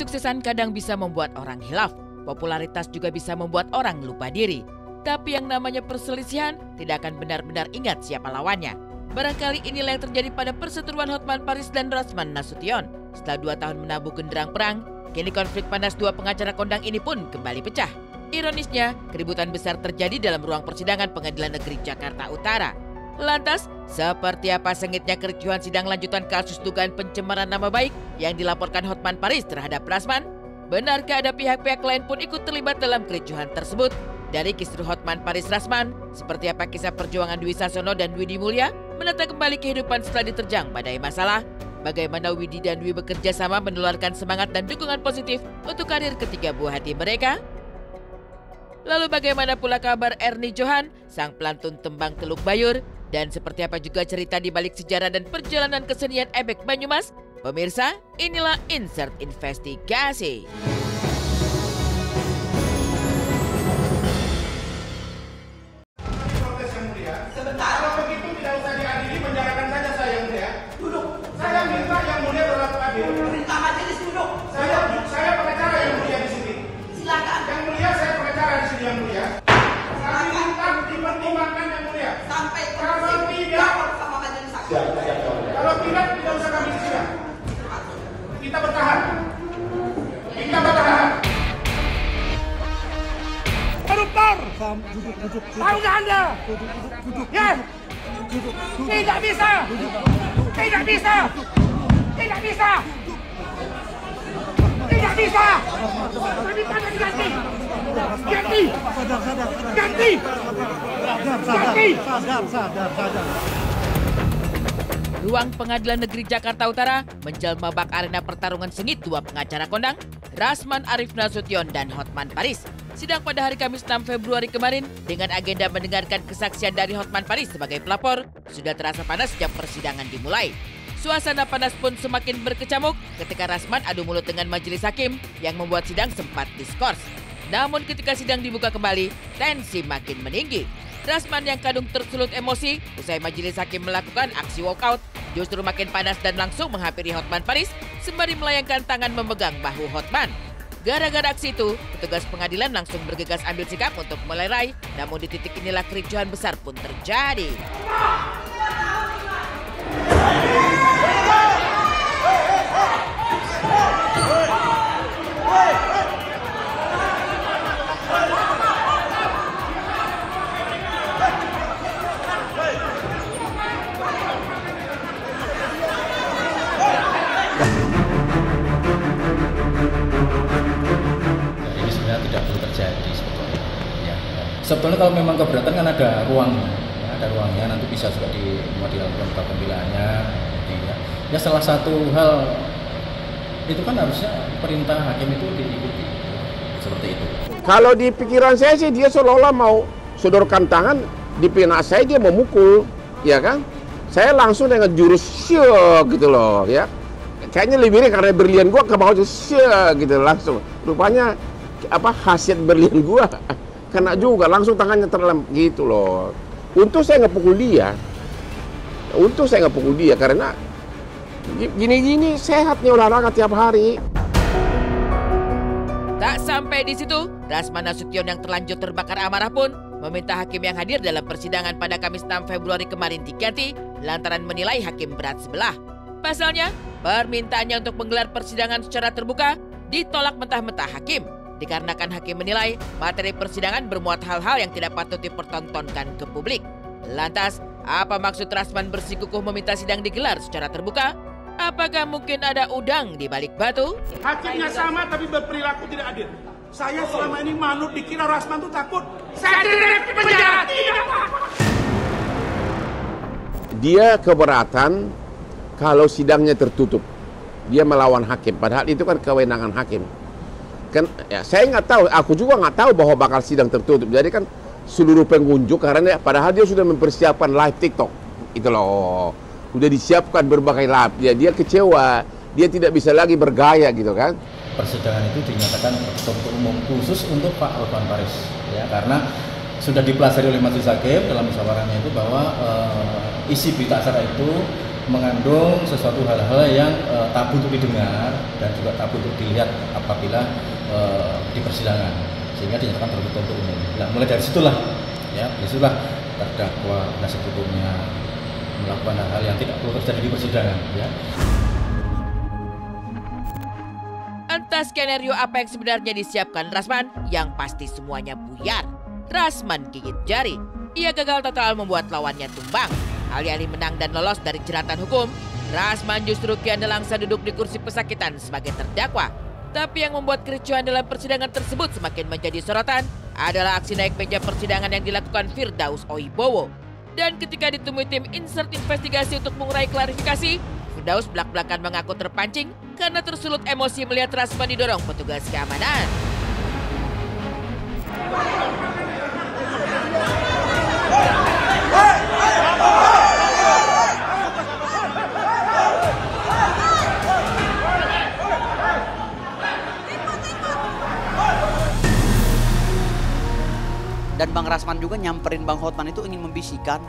Kesuksesan kadang bisa membuat orang hilaf, popularitas juga bisa membuat orang lupa diri. Tapi yang namanya perselisihan tidak akan benar-benar ingat siapa lawannya. Barangkali inilah yang terjadi pada perseteruan Hotman Paris dan Rasman Nasution. Setelah 2 tahun menabuh genderang perang, kini konflik panas 2 pengacara kondang ini pun kembali pecah. Ironisnya, keributan besar terjadi dalam ruang persidangan Pengadilan Negeri Jakarta Utara. Lantas, seperti apa sengitnya kericuhan sidang lanjutan kasus dugaan pencemaran nama baik yang dilaporkan Hotman Paris terhadap Rasman? Benarkah ada pihak-pihak lain pun ikut terlibat dalam kericuhan tersebut? Dari kisruh Hotman Paris Rasman, seperti apa kisah perjuangan Dwi Sasono dan Widi Mulya menata kembali kehidupan setelah diterjang badai masalah? Bagaimana Widi dan Dwi bekerja sama menularkan semangat dan dukungan positif untuk karir ketiga buah hati mereka? Lalu bagaimana pula kabar Ernie Johan, sang pelantun tembang Teluk Bayur? Dan seperti apa juga cerita di balik sejarah dan perjalanan kesenian ebek Banyumas? Pemirsa, inilah Insert Investigasi. Kita bertahan. Koruptor. Tahu nggak Anda? Ya. Tidak bisa. Tidak bisa. Tidak bisa. Tidak bisa. Kami akan ganti. Ganti. Ganti. Ganti. Sadar. Ruang Pengadilan Negeri Jakarta Utara menjelma bak arena pertarungan sengit 2 pengacara kondang, Rasman Arif Nasution dan Hotman Paris. Sidang pada hari Kamis 6 Februari kemarin dengan agenda mendengarkan kesaksian dari Hotman Paris sebagai pelapor sudah terasa panas sejak persidangan dimulai. Suasana panas pun semakin berkecamuk ketika Rasman adu mulut dengan majelis hakim yang membuat sidang sempat diskors. Namun ketika sidang dibuka kembali, tensi makin meninggi. Rasman yang kadung tersulut emosi usai majelis hakim melakukan aksi walkout justru makin panas dan langsung menghampiri Hotman Paris sembari melayangkan tangan memegang bahu Hotman. Gara-gara aksi itu, petugas pengadilan langsung bergegas ambil sikap untuk melerai, namun di titik inilah kericuhan besar pun terjadi. Sebetulnya kalau memang keberatan kan ada ruangnya, nanti bisa juga mau dilakukan pembelaannya. Ya salah satu hal itu kan harusnya perintah hakim itu diikuti, seperti itu. Kalau di pikiran saya sih dia seolah-olah mau sodorkan tangan, di penak saya dia memukul, ya kan? Saya langsung dengan jurus syek gitu loh, ya. Kayaknya lebih ini karena berlian gua ke bawah syek gitu langsung. Rupanya khasiat berlian gua kena juga, langsung tangannya terlem gitu loh. Untung saya nggak pukul dia, karena gini-gini sehat nih olahraga tiap hari. Tak sampai di situ, Rasman Nasution yang terlanjur terbakar amarah pun meminta hakim yang hadir dalam persidangan pada Kamis 6 Februari kemarin diganti lantaran menilai hakim berat sebelah. Pasalnya, permintaannya untuk menggelar persidangan secara terbuka ditolak mentah-mentah hakim. Dikarenakan hakim menilai materi persidangan bermuat hal-hal yang tidak patut dipertontonkan ke publik. Lantas, apa maksud Rasman bersikukuh meminta sidang digelar secara terbuka? Apakah mungkin ada udang di balik batu? Hakimnya sama tapi berperilaku tidak adil. Saya selama ini manut dikira Rasman itu takut. Saya tidak di penjara. Dia keberatan kalau sidangnya tertutup. Dia melawan hakim, padahal itu kan kewenangan hakim. Kan, ya, saya nggak tahu, aku juga nggak tahu bahwa bakal sidang tertutup. Jadi kan seluruh pengunjung, karena padahal dia sudah mempersiapkan live TikTok, itu loh, udah disiapkan berbagai live. Dia kecewa, dia tidak bisa lagi bergaya gitu kan. Persidangan itu dinyatakan tertutup umum khusus untuk Pak Hotman Paris, ya, karena sudah dipelajari oleh majelis hakim dalam musyawarahnya itu bahwa isi berita acara itu mengandung sesuatu hal-hal yang tabu untuk didengar dan juga tabu untuk dilihat apabila di persidangan, sehingga dinyatakan tertutup untuk umum. Nah, mulai dari situlah terdakwa penasihat hukumnya melakukan hal-hal yang tidak perlu terjadi di persidangan. Ya. Entah skenario apa yang sebenarnya disiapkan Rasman, yang pasti semuanya buyar. Rasman gigit jari. Ia gagal total membuat lawannya tumbang. Alih-alih menang dan lolos dari jeratan hukum, Rasman justru kian nelangsa duduk di kursi pesakitan sebagai terdakwa. Tapi yang membuat kericuhan dalam persidangan tersebut semakin menjadi sorotan adalah aksi naik meja persidangan yang dilakukan Firdaus Oibowo. Dan ketika ditemui tim insert investigasi untuk mengurai klarifikasi, Firdaus belak-belakan mengaku terpancing karena tersulut emosi melihat Rasman didorong petugas keamanan. Dan Bang Rasman juga nyamperin Bang Hotman itu ingin membisikkan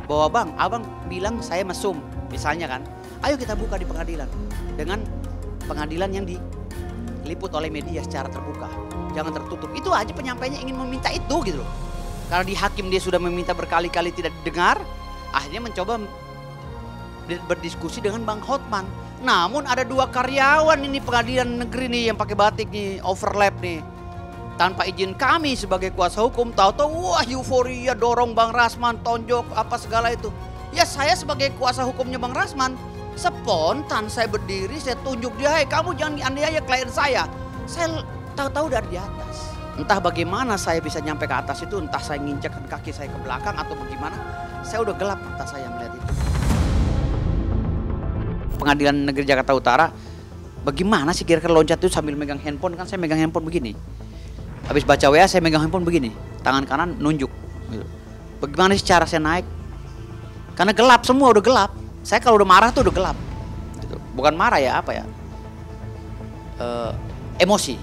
bahwa Bang, abang bilang saya mesum, misalnya kan, ayo kita buka di pengadilan. Dengan pengadilan yang diliput oleh media secara terbuka, jangan tertutup. Itu aja penyampainya ingin meminta itu gitu loh. Karena di hakim dia sudah meminta berkali-kali tidak didengar, akhirnya mencoba berdiskusi dengan Bang Hotman. Namun ada 2 karyawan ini pengadilan negeri nih yang pakai batik nih, overlap nih. Tanpa izin kami sebagai kuasa hukum, tahu-tahu wah euforia dorong Bang Rasman, tonjok apa segala itu. Ya saya sebagai kuasa hukumnya Bang Rasman, spontan saya berdiri, saya tunjuk dia, hey kamu jangan dianiaya klien saya. Saya tahu-tahu dari di atas. Entah bagaimana saya bisa nyampe ke atas itu, entah saya nginjekkan kaki saya ke belakang atau bagaimana. Saya udah gelap mata saya melihat itu. Pengadilan Negeri Jakarta Utara, bagaimana sih kira-kira loncat itu sambil megang handphone, kan saya megang handphone begini. Habis baca WA saya megang handphone begini, tangan kanan nunjuk. Bagaimana sih cara saya naik? Karena gelap, semua udah gelap. Saya kalau udah marah tuh udah gelap. Bukan marah ya, apa ya? Emosi.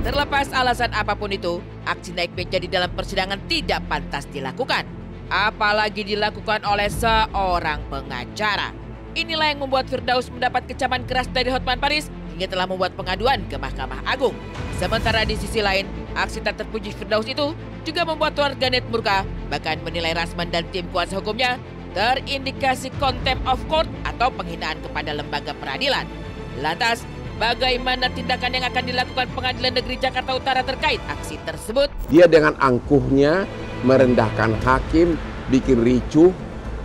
Terlepas alasan apapun itu, aksi naik meja di dalam persidangan tidak pantas dilakukan. Apalagi dilakukan oleh seorang pengacara. Inilah yang membuat Firdaus mendapat kecaman keras dari Hotman Paris hingga telah membuat pengaduan ke Mahkamah Agung. Sementara di sisi lain, aksi tak terpuji Firdaus itu juga membuat warganet murka, bahkan menilai Rasman dan tim kuasa hukumnya terindikasi contempt of court atau penghinaan kepada lembaga peradilan. Lantas, bagaimana tindakan yang akan dilakukan Pengadilan Negeri Jakarta Utara terkait aksi tersebut? Dia dengan angkuhnya merendahkan hakim, bikin ricuh.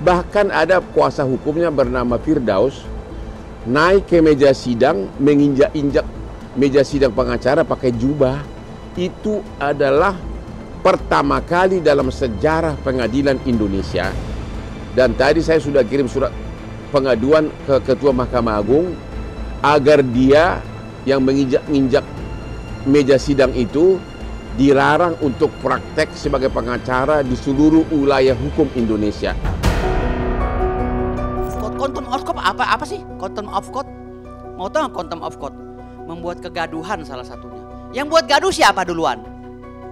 Bahkan ada kuasa hukumnya bernama Firdaus naik ke meja sidang, menginjak-injak meja sidang pengacara pakai jubah. Itu adalah pertama kali dalam sejarah pengadilan Indonesia. Dan tadi saya sudah kirim surat pengaduan ke Ketua Mahkamah Agung agar dia yang menginjak-injak meja sidang itu dilarang untuk praktek sebagai pengacara di seluruh wilayah hukum Indonesia. Contempt of court apa sih? Contempt of court? Mau tahu nggak contempt of court? Membuat kegaduhan salah satunya. Yang buat gaduh siapa duluan?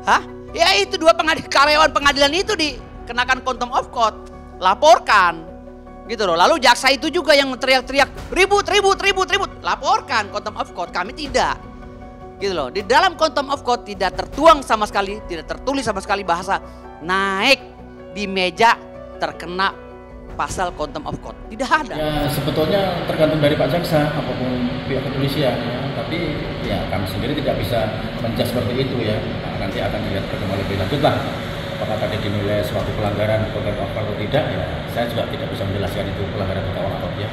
Hah? Ya itu 2 karyawan pengadilan itu dikenakan contempt of court. Laporkan. Gitu loh. Lalu jaksa itu juga yang teriak-teriak ribut. Laporkan contempt of court. Kami tidak. Gitu loh. Di dalam contempt of court tidak tertuang sama sekali, tidak tertulis sama sekali bahasa naik di meja terkena pasal contempt of court. Tidak ada. Ya sebetulnya tergantung dari Pak Jaksa apapun pihak kepolisian. Ya. Tapi ya kami sendiri tidak bisa menjudge seperti itu ya. Nah, nanti akan dilihat perkembangan lebih lanjut lah. Apakah tadi dinilai suatu pelanggaran contempt of court atau tidak? Ya saya juga tidak bisa menjelaskan itu pelanggaran atau tidak.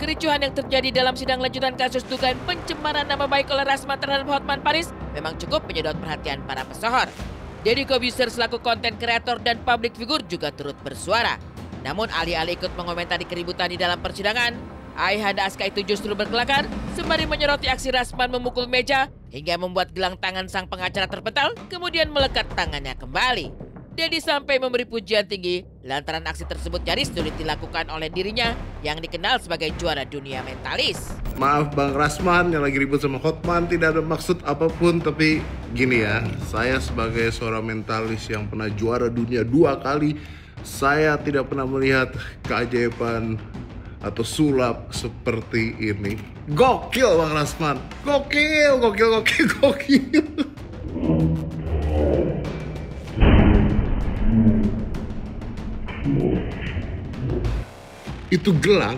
Kericuhan yang terjadi dalam sidang lanjutan kasus dugaan pencemaran nama baik oleh Rasman terhadap Hotman Paris memang cukup menyedot perhatian para pesohor. Deddy Kobuser selaku konten kreator dan public figure juga turut bersuara. Namun alih-alih ikut mengomentari keributan di dalam persidangan, Ayahanda Aska itu justru berkelakar sembari menyoroti aksi Rasman memukul meja hingga membuat gelang tangan sang pengacara terpental kemudian melekat tangannya kembali. Deddy sampai memberi pujian tinggi lantaran aksi tersebut nyaris sulit dilakukan oleh dirinya yang dikenal sebagai juara dunia mentalis. Maaf Bang Rasman yang lagi ribut sama Hotman, tidak ada maksud apapun, tapi gini ya, saya sebagai seorang mentalis yang pernah juara dunia 2 kali Saya tidak pernah melihat keajaiban atau sulap seperti ini. Gokil Bang Rasman. Gokil. Itu gelang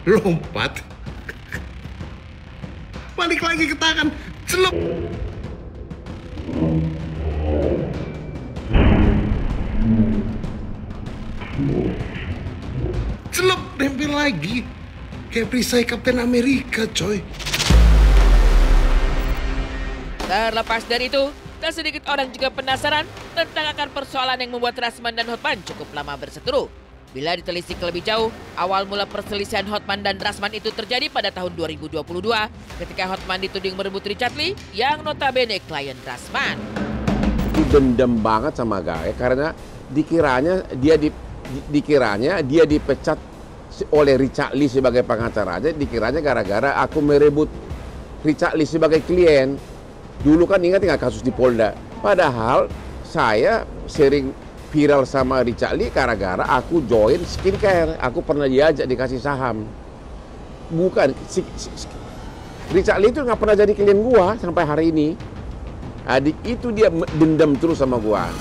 lompat, balik lagi ke tangan, celup. Celup, nempel lagi. Kayak perisai Kapten Amerika, coy. Terlepas dari itu, tak sedikit orang juga penasaran tentang akar persoalan yang membuat Rasman dan Hotman cukup lama berseteru. Bila ditelisik lebih jauh, awal mula perselisihan Hotman dan Rasman itu terjadi pada tahun 2022 ketika Hotman dituding merebut Richard Lee yang notabene klien Rasman. Itu dendam banget sama Gae karena dikiranya dia dipecat oleh Richard Lee sebagai pengacaranya, dikiranya gara-gara aku merebut Richard Lee sebagai klien. Dulu kan ingat nggak kasus di Polda? Padahal saya sering viral sama Richard Lee gara-gara aku join skincare. Aku pernah diajak dikasih saham. Bukan, Richard Lee itu nggak pernah jadi klien gua sampai hari ini. Adik itu dia dendam terus sama gua.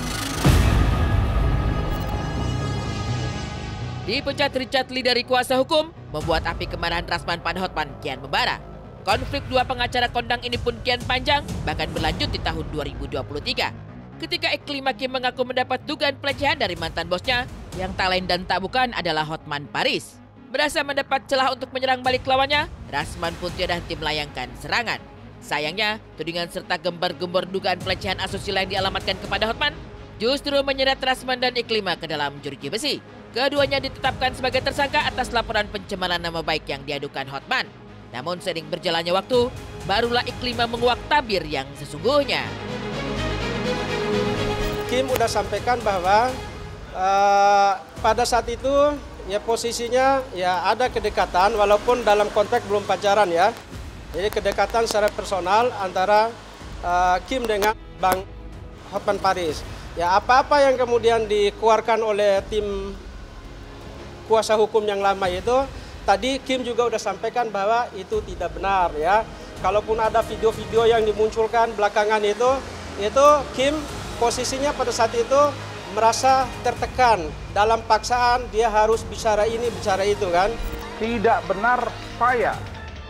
Dipecat Richard Lee dari kuasa hukum membuat api kemarahan Rasman pada Hotman kian membara. Konflik dua pengacara kondang ini pun kian panjang, bahkan berlanjut di tahun 2023. Ketika Iklima Kim mengaku mendapat dugaan pelecehan dari mantan bosnya, yang tak lain dan tak bukan adalah Hotman Paris. Berasa mendapat celah untuk menyerang balik lawannya, Rasman pun tiada henti melayangkan serangan. Sayangnya, tudingan serta gembar-gembor dugaan pelecehan asusila yang dialamatkan kepada Hotman justru menyeret Rasman dan Iklima ke dalam jeruji besi. Keduanya ditetapkan sebagai tersangka atas laporan pencemaran nama baik yang diadukan Hotman. Namun seiring berjalannya waktu, barulah Iklima menguak tabir yang sesungguhnya. Kim udah sampaikan bahwa pada saat itu ya posisinya ya ada kedekatan walaupun dalam konteks belum pacaran ya. Jadi kedekatan secara personal antara Kim dengan Bang Hotman Paris. Ya apa-apa yang kemudian dikeluarkan oleh tim kuasa hukum yang lama itu, tadi Kim juga udah sampaikan bahwa itu tidak benar ya. Kalaupun ada video-video yang dimunculkan belakangan itu Kim posisinya pada saat itu merasa tertekan dalam paksaan, dia harus bicara ini, bicara itu kan. Tidak benar saya,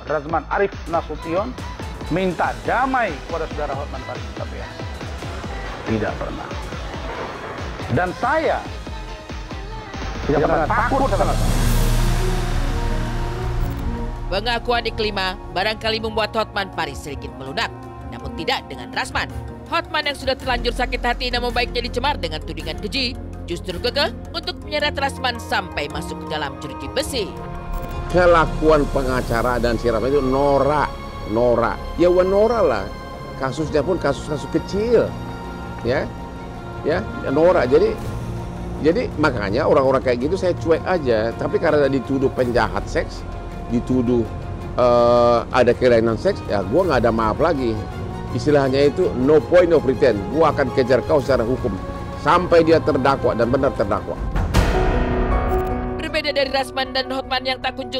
Razman Arif Nasution, minta damai kepada saudara Hotman Paris Hutapea. Tidak pernah. Dan saya tidak pernah takut sama saya. Pengakuan Iklima barangkali membuat Hotman Paris sedikit melunak, namun tidak dengan Rasman. Hotman yang sudah terlanjur sakit hati nama baiknya dicemar dengan tudingan keji, justru kekeh untuk menyeret Rasman sampai masuk ke dalam jeruji besi. Kelakuan pengacara dan si Rasman itu norak. Ya norak lah. Kasusnya pun kasus-kasus kecil. Ya norak. Jadi makanya orang-orang kayak gitu saya cuek aja. Tapi karena dituduh penjahat seks, dituduh ada kelainan seks, ya gue nggak ada maaf lagi. Istilahnya itu no point no pretend. Gue akan kejar kau secara hukum sampai dia terdakwa dan benar terdakwa. Berbeda dari Rasman dan Hotman yang tak kunjung